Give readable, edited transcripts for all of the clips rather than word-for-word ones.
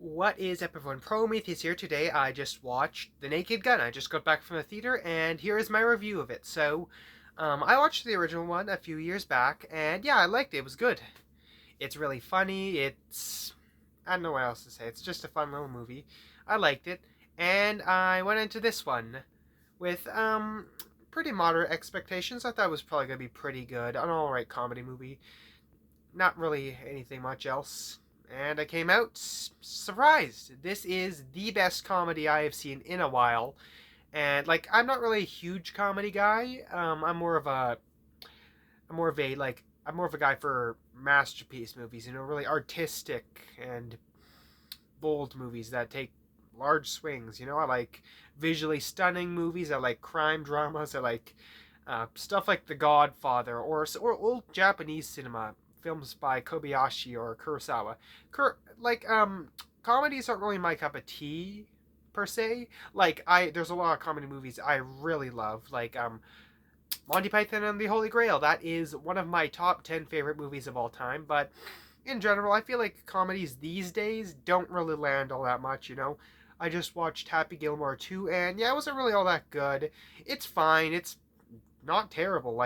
What is up, everyone? Prometheus here. Today I just watched The Naked Gun. I just got back from the theater, and here is my review of it. I watched the original one a few years back, and yeah, I liked it. It was good. It's really funny. I don't know what else to say. It's just a fun little movie. I liked it, and I went into this one with pretty moderate expectations. I thought it was probably gonna be pretty good. An alright comedy movie. Not really anything much else. And I came out surprised. This is the best comedy I have seen in a while. And like, I'm not really a huge comedy guy. I'm more of a guy for masterpiece movies. Really artistic and bold movies that take large swings. I like visually stunning movies. I like crime dramas. I like stuff like The Godfather or old Japanese cinema films by Kobayashi or Kurosawa. Comedies aren't really my cup of tea per se. There's a lot of comedy movies I really love, Monty Python and the Holy Grail. That is one of my top 10 favorite movies of all time. But in general, I feel like comedies these days don't really land all that much. I just watched Happy Gilmore 2, and yeah, it wasn't really all that good. It's fine. It's not terrible.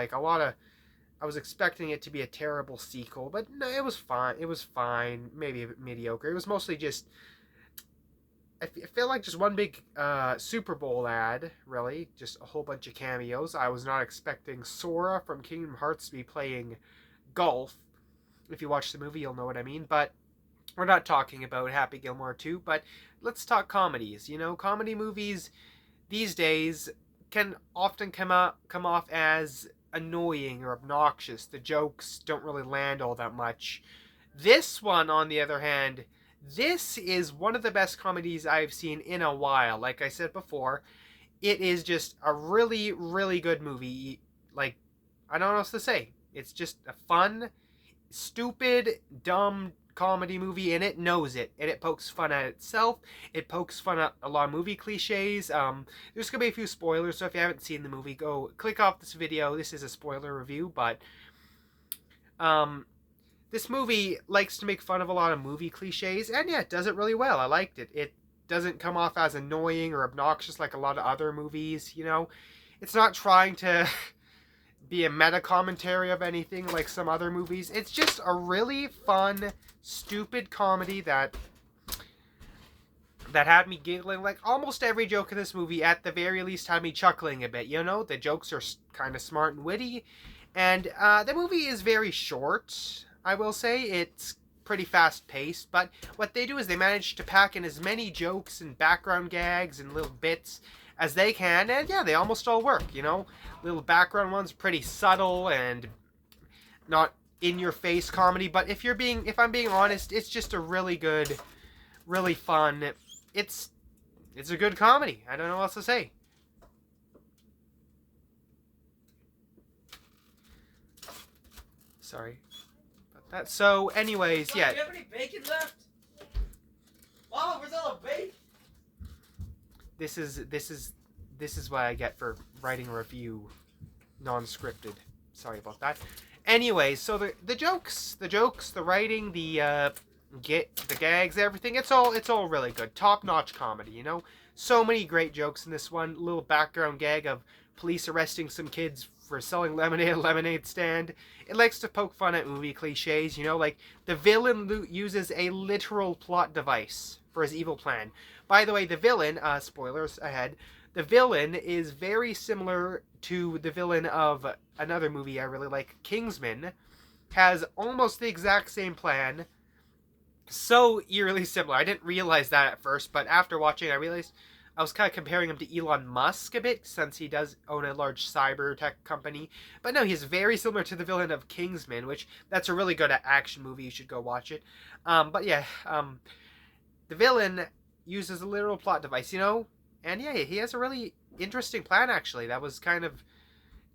I was expecting it to be a terrible sequel, but no, it was fine. It was fine, maybe a bit mediocre. It was mostly just, I feel like just one big Super Bowl ad, really. Just a whole bunch of cameos. I was not expecting Sora from Kingdom Hearts to be playing golf. If you watch the movie, you'll know what I mean. But we're not talking about Happy Gilmore 2, but let's talk comedies. Comedy movies these days can often come off as annoying or obnoxious. The jokes don't really land all that much. This one, on the other hand, this is one of the best comedies I've seen in a while. Like I said before, it is just a really, really good movie. Like, I don't know what else to say. It's just a fun, stupid, dumb comedy movie, and it knows it, and it pokes fun at itself. It pokes fun at a lot of movie cliches. There's gonna be a few spoilers, so if you haven't seen the movie, go click off this video. This is a spoiler review, but this movie likes to make fun of a lot of movie cliches, and yeah, it does it really well. I liked it. It doesn't come off as annoying or obnoxious like a lot of other movies. It's not trying to be a meta commentary of anything like some other movies. It's just a really fun, stupid comedy that had me giggling. Like, almost every joke in this movie, at the very least, had me chuckling a bit. The jokes are kind of smart and witty, and the movie is very short. I will say it's pretty fast paced, but what they do is they manage to pack in as many jokes and background gags and little bits as they can, and yeah, they almost all work. Little background ones, pretty subtle and not in your face comedy. But if I'm being honest, it's just a really good, really fun. It's a good comedy. I don't know what else to say. Sorry about that. So, anyways, Do yeah. you have any bacon left? Mama, where's all the bacon? This is what I get for writing a review non-scripted. Sorry about that. Anyways, so the jokes, the writing, the gags, everything, it's all really good. Top-notch comedy, So many great jokes in this one. Little background gag of police arresting some kids for selling lemonade at a lemonade stand. It likes to poke fun at movie cliches, like the villain uses a literal plot device for his evil plan. By the way, the villain, spoilers ahead, the villain is very similar to the villain of another movie I really like, Kingsman. Has almost the exact same plan. So eerily similar. I didn't realize that at first, but after watching, I realized I was kind of comparing him to Elon Musk a bit, since he does own a large cyber tech company. But no, he's very similar to the villain of Kingsman, which that's a really good action movie. You should go watch it. The villain uses a literal plot device. And yeah, he has a really interesting plan, actually. That was kind of,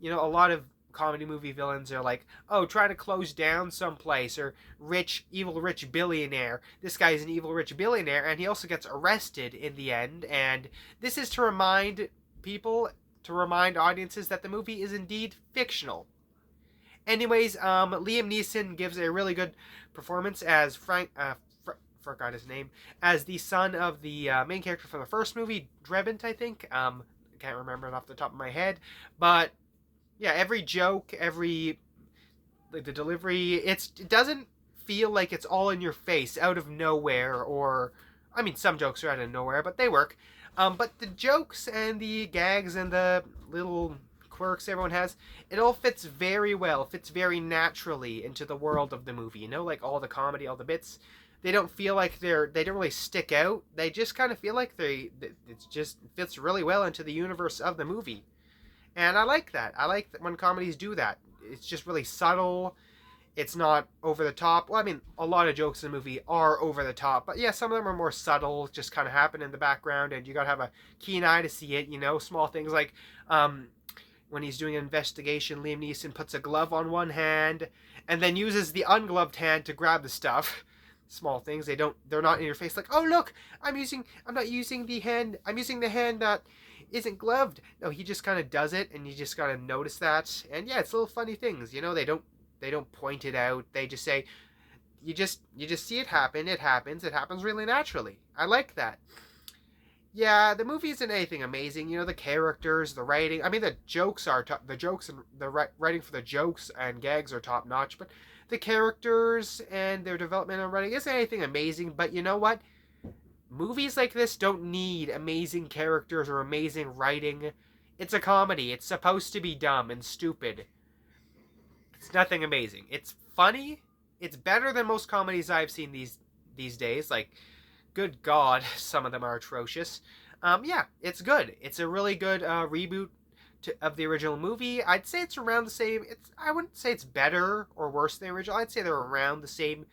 a lot of comedy movie villains are like, oh, trying to close down someplace, or evil rich billionaire. This guy is an evil rich billionaire, and he also gets arrested in the end. And this is to remind audiences that the movie is indeed fictional. Anyways, Liam Neeson gives a really good performance as forgot his name, as the son of the main character from the first movie, Drebent, I think. Can't remember it off the top of my head, but yeah, every joke, every like the delivery, it doesn't feel like it's all in your face, out of nowhere, or I mean, some jokes are out of nowhere, but they work. But the jokes and the gags and the little quirks everyone has, it all fits very well, fits very naturally into the world of the movie. You know, like all the comedy, all the bits, they don't feel like they don't really stick out. They just kind of feel like it just fits really well into the universe of the movie. And I like that. I like when comedies do that. It's just really subtle. It's not over the top. Well, I mean, a lot of jokes in the movie are over the top, but yeah, some of them are more subtle, just kind of happen in the background, and you gotta have a keen eye to see it. You know, small things like when he's doing an investigation, Liam Neeson puts a glove on one hand and then uses the ungloved hand to grab the stuff. Small things, they're not in your face like, oh look, I'm not using the hand, I'm using the hand that isn't gloved. No, he just kind of does it, and you just gotta notice that. And yeah, it's little funny things. You know, they don't point it out. They just say, you just see it happen. It happens. It happens really naturally. I like that. Yeah, the movie isn't anything amazing. You know, the characters, the writing. I mean, the jokes are the jokes and the writing for the jokes and gags are top notch. But the characters and their development and writing isn't anything amazing. But you know what? Movies like this don't need amazing characters or amazing writing. It's a comedy. It's supposed to be dumb and stupid. It's nothing amazing. It's funny. It's better than most comedies I've seen these days. Like, good God, some of them are atrocious. Yeah, it's good. It's a really good reboot of the original movie. I'd say it's around the same. I wouldn't say it's better or worse than the original. I'd say they're around the same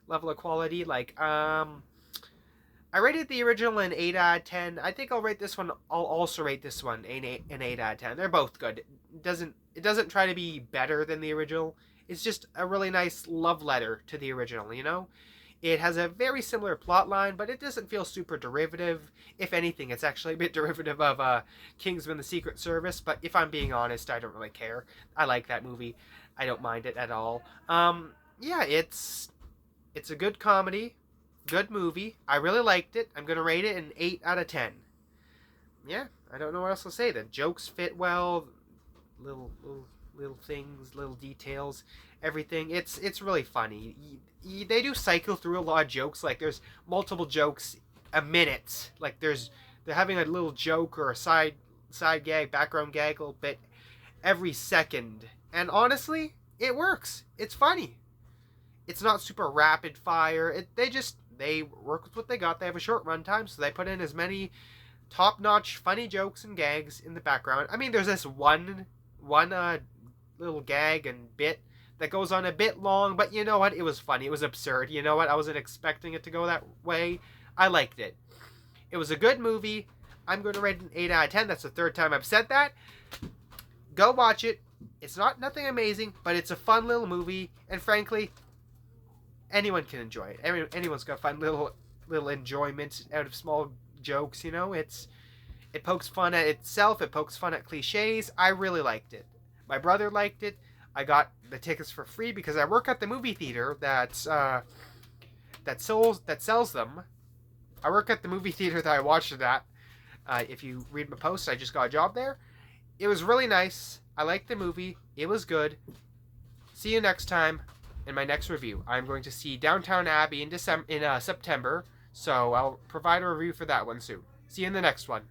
level of quality. Like, I rated the original an 8 out of 10. I think I'll rate this one. I'll also rate this one an 8 out of 10. They're both good. It doesn't try to be better than the original. It's just a really nice love letter to the original, you know? It has a very similar plot line, but it doesn't feel super derivative. If anything, it's actually a bit derivative of Kingsman: The Secret Service, but if I'm being honest, I don't really care. I like that movie. I don't mind it at all. Yeah, it's a good comedy. Good movie. I really liked it. I'm going to rate it an 8 out of 10. Yeah, I don't know what else to say. The jokes fit well. Little things, little details, everything. It's really funny. They do cycle through a lot of jokes. Like, there's multiple jokes a minute. Like, they're having a little joke or a side gag, background gag a little bit every second. And honestly, it works. It's funny. It's not super rapid fire. They work with what they got. They have a short runtime, so they put in as many top-notch funny jokes and gags in the background. I mean, there's this one little gag and bit that goes on a bit long, but you know what? It was funny. It was absurd. You know what? I wasn't expecting it to go that way. I liked it. It was a good movie. I'm going to rate it an 8 out of 10. That's the third time I've said that. Go watch it. It's nothing amazing, but it's a fun little movie, and frankly, anyone can enjoy it. Anyone's gonna find little enjoyment out of small jokes. You know, it pokes fun at itself. It pokes fun at cliches. I really liked it. My brother liked it. I got the tickets for free because I work at the movie theater that sells them. I work at the movie theater that I watched it at. If you read my post, I just got a job there. It was really nice. I liked the movie. It was good. See you next time. In my next review, I'm going to see Downtown Abbey in September, so I'll provide a review for that one soon. See you in the next one.